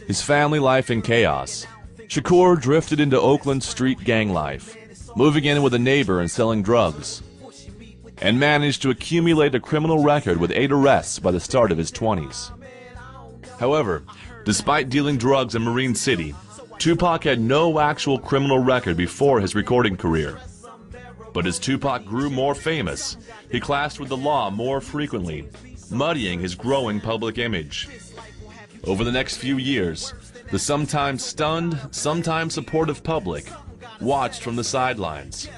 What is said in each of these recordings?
his family life in chaos, Shakur drifted into Oakland street gang life, moving in with a neighbor and selling drugs, and managed to accumulate a criminal record with 8 arrests by the start of his 20s. However, despite dealing drugs in Marine City, Tupac had no actual criminal record before his recording career. But as Tupac grew more famous, he clashed with the law more frequently, muddying his growing public image. Over the next few years, the sometimes stunned, sometimes supportive public watched from the sidelines,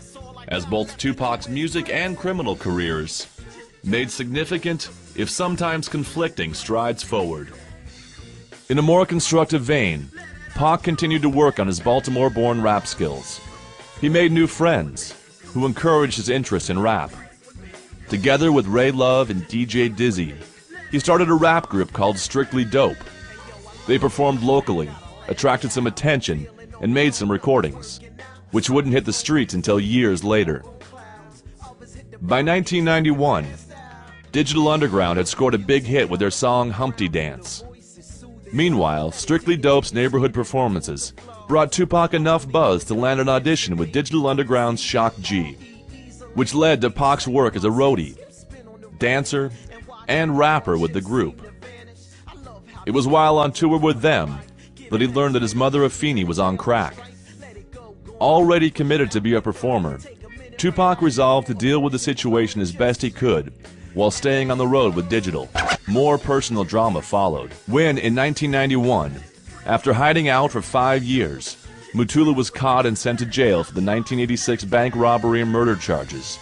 as both Tupac's music and criminal careers made significant, if sometimes conflicting, strides forward. In a more constructive vein, Pac continued to work on his Baltimore-born rap skills. He made new friends who encouraged his interest in rap. Together with Ray Love and DJ Dizzy, he started a rap group called Strictly Dope. They performed locally, attracted some attention, and made some recordings, which wouldn't hit the streets until years later. By 1991, Digital Underground had scored a big hit with their song Humpty Dance. Meanwhile, Strictly Dope's neighborhood performances brought Tupac enough buzz to land an audition with Digital Underground's Shock G, which led to Pac's work as a roadie, dancer, and rapper with the group. It was while on tour with them that he learned that his mother Afeni was on crack. Already committed to be a performer, Tupac resolved to deal with the situation as best he could while staying on the road with Digital. More personal drama followed, when in 1991, after hiding out for 5 years, Mutulu was caught and sent to jail for the 1986 bank robbery and murder charges.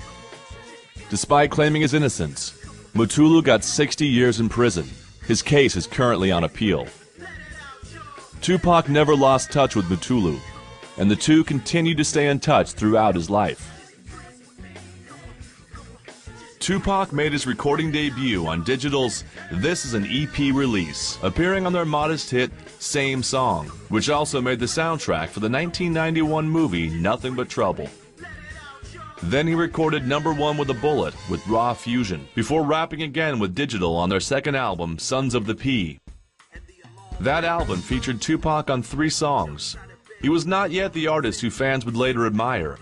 Despite claiming his innocence, Mutulu got 60 years in prison. His case is currently on appeal. Tupac never lost touch with Mutulu, and the two continued to stay in touch throughout his life. Tupac made his recording debut on Digital's This Is an EP release, appearing on their modest hit, Same Song, which also made the soundtrack for the 1991 movie Nothing But Trouble. Then he recorded Number One with a Bullet with Raw Fusion, before rapping again with Digital on their second album, Sons of the P. That album featured Tupac on 3 songs. He was not yet the artist who fans would later admire.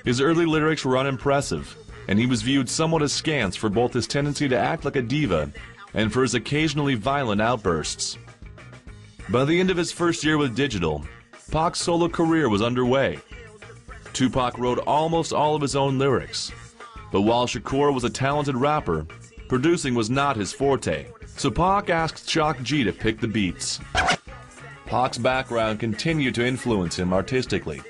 His early lyrics were unimpressive, and he was viewed somewhat askance for both his tendency to act like a diva and for his occasionally violent outbursts. By the end of his first year with Digital, Pac's solo career was underway. Tupac wrote almost all of his own lyrics, but while Shakur was a talented rapper, producing was not his forte, so Pac asked Shock G to pick the beats. Pac's background continued to influence him artistically,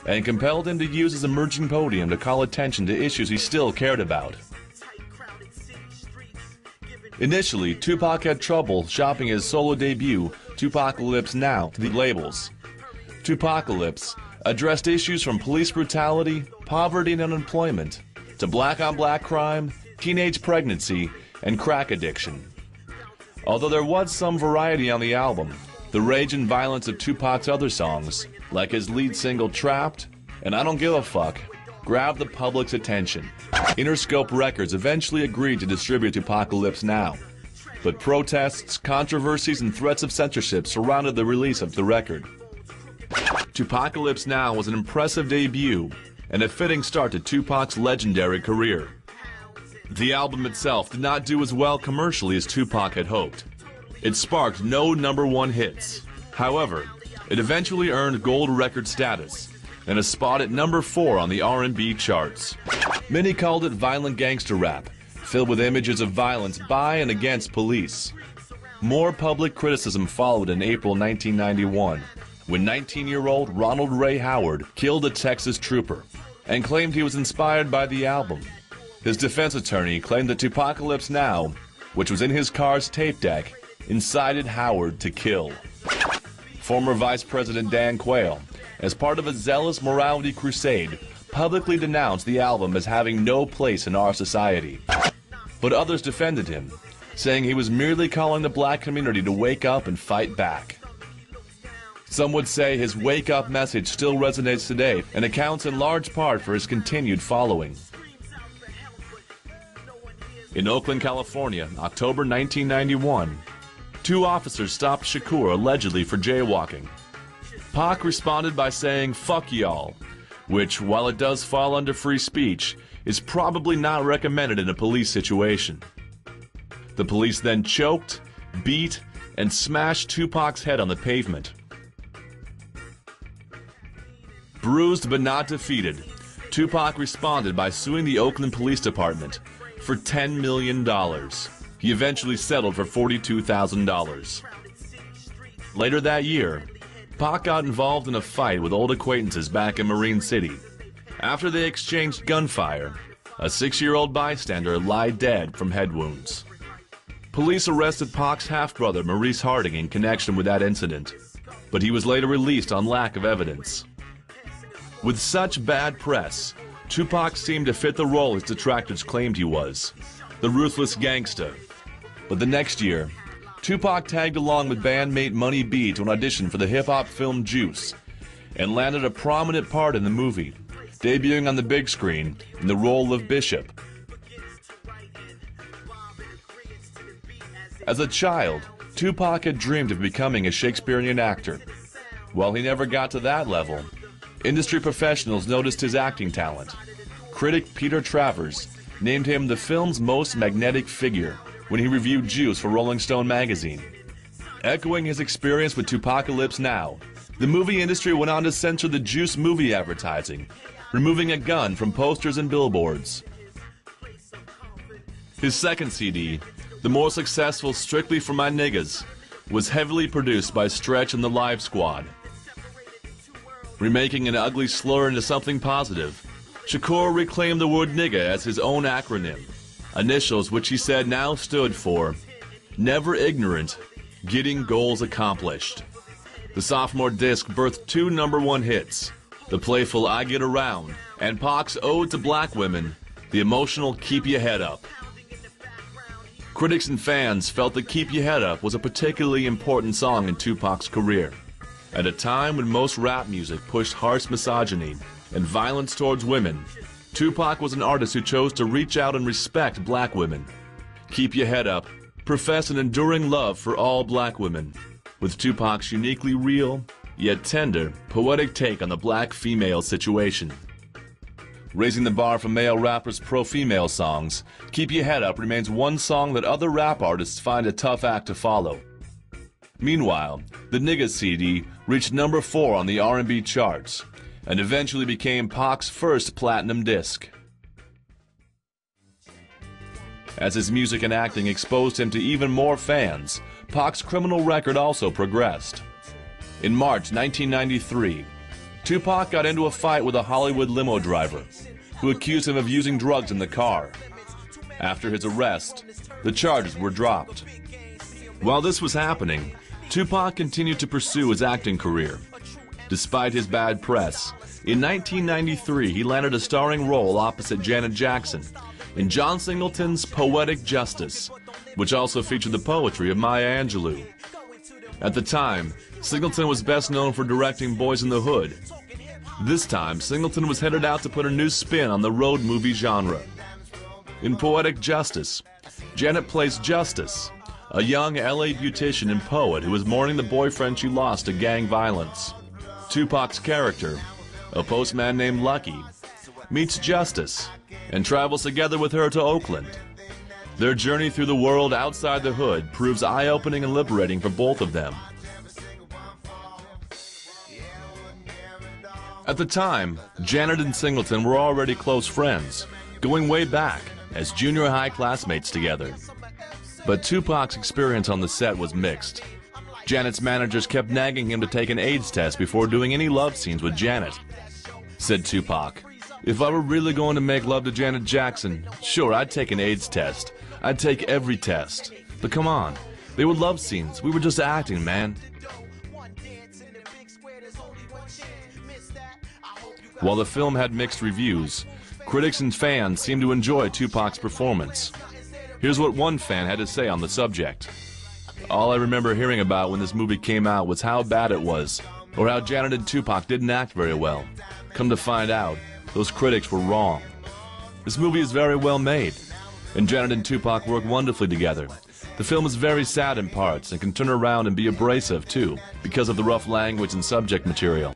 and compelled him to use his emerging podium to call attention to issues he still cared about. Initially, Tupac had trouble shopping his solo debut, Tupacalypse Now, to the labels. Tupacalypse addressed issues from police brutality, poverty and unemployment, to black-on-black crime, teenage pregnancy, and crack addiction. Although there was some variety on the album, the rage and violence of Tupac's other songs, like his lead single Trapped and I Don't Give a Fuck, grabbed the public's attention. Interscope Records eventually agreed to distribute Tupacalypse Now, but protests, controversies, and threats of censorship surrounded the release of the record. Tupacalypse Now was an impressive debut and a fitting start to Tupac's legendary career. The album itself did not do as well commercially as Tupac had hoped. It sparked no #1 hits. However, it eventually earned gold record status and a spot at #4 on the R&B charts. Many called it violent gangster rap, filled with images of violence by and against police. More public criticism followed in April 1991, when 19-year-old Ronald Ray Howard killed a Texas trooper and claimed he was inspired by the album. His defense attorney claimed that Tupacalypse Now, which was in his car's tape deck, incited Howard to kill. Former Vice President Dan Quayle, as part of a zealous morality crusade, publicly denounced the album as having no place in our society. But others defended him, saying he was merely calling the black community to wake up and fight back. Some would say his wake-up message still resonates today and accounts in large part for his continued following. In Oakland, California, October 1991, 2 officers stopped Shakur allegedly for jaywalking. Pac responded by saying, "Fuck y'all," which, while it does fall under free speech, is probably not recommended in a police situation. The police then choked, beat, and smashed Tupac's head on the pavement. Bruised but not defeated, Tupac responded by suing the Oakland Police Department for $10 million. He eventually settled for $42,000. Later that year, Pac got involved in a fight with old acquaintances back in Marine City. After they exchanged gunfire, a 6-year-old bystander lied dead from head wounds. Police arrested Pac's half-brother Maurice Harding in connection with that incident, but he was later released on lack of evidence. With such bad press, Tupac seemed to fit the role his detractors claimed he was, the ruthless gangsta. But the next year, Tupac tagged along with bandmate Money B to an audition for the hip-hop film Juice, and landed a prominent part in the movie, debuting on the big screen in the role of Bishop. As a child, Tupac had dreamed of becoming a Shakespearean actor. While he never got to that level, industry professionals noticed his acting talent. Critic Peter Travers named him the film's most magnetic figure when he reviewed Juice for Rolling Stone magazine. Echoing his experience with Tupacalypse Now, the movie industry went on to censor the Juice movie advertising, removing a gun from posters and billboards. His second CD, the more successful Strictly for My Niggas, was heavily produced by Stretch and the Live Squad. Remaking an ugly slur into something positive, Shakur reclaimed the word nigga as his own acronym, initials which he said now stood for Never Ignorant, Getting Goals Accomplished. The sophomore disc birthed 2 #1 hits, the playful I Get Around, and Pac's ode to black women, the emotional Keep Your Head Up. Critics and fans felt that Keep Your Head Up was a particularly important song in Tupac's career. At a time when most rap music pushed harsh misogyny and violence towards women, Tupac was an artist who chose to reach out and respect black women. Keep Your Head Up professed an enduring love for all black women, with Tupac's uniquely real, yet tender, poetic take on the black female situation. Raising the bar for male rappers' pro-female songs, Keep Your Head Up remains one song that other rap artists find a tough act to follow. Meanwhile, the Niggas CD reached #4 on the R&B charts, and eventually became Pac's first platinum disc. As his music and acting exposed him to even more fans, Pac's criminal record also progressed. In March 1993, Tupac got into a fight with a Hollywood limo driver, who accused him of using drugs in the car. After his arrest, the charges were dropped. While this was happening, Tupac continued to pursue his acting career. Despite his bad press, in 1993 he landed a starring role opposite Janet Jackson in John Singleton's Poetic Justice, which also featured the poetry of Maya Angelou. At the time, Singleton was best known for directing Boys in the Hood. This time, Singleton was headed out to put a new spin on the road movie genre. In Poetic Justice, Janet plays Justice, a young LA beautician and poet who is mourning the boyfriend she lost to gang violence. Tupac's character, a postman named Lucky, meets Justice and travels together with her to Oakland. Their journey through the world outside the hood proves eye-opening and liberating for both of them. At the time, Janet and Singleton were already close friends, going way back as junior high classmates together. But Tupac's experience on the set was mixed. Janet's managers kept nagging him to take an AIDS test before doing any love scenes with Janet. Said Tupac, "If I were really going to make love to Janet Jackson, sure, I'd take an AIDS test. I'd take every test. But come on, they were love scenes. We were just acting, man." While the film had mixed reviews, critics and fans seemed to enjoy Tupac's performance. Here's what one fan had to say on the subject. "All I remember hearing about when this movie came out was how bad it was, or how Janet and Tupac didn't act very well. Come to find out, those critics were wrong. This movie is very well made, and Janet and Tupac work wonderfully together. The film is very sad in parts and can turn around and be abrasive too because of the rough language and subject material.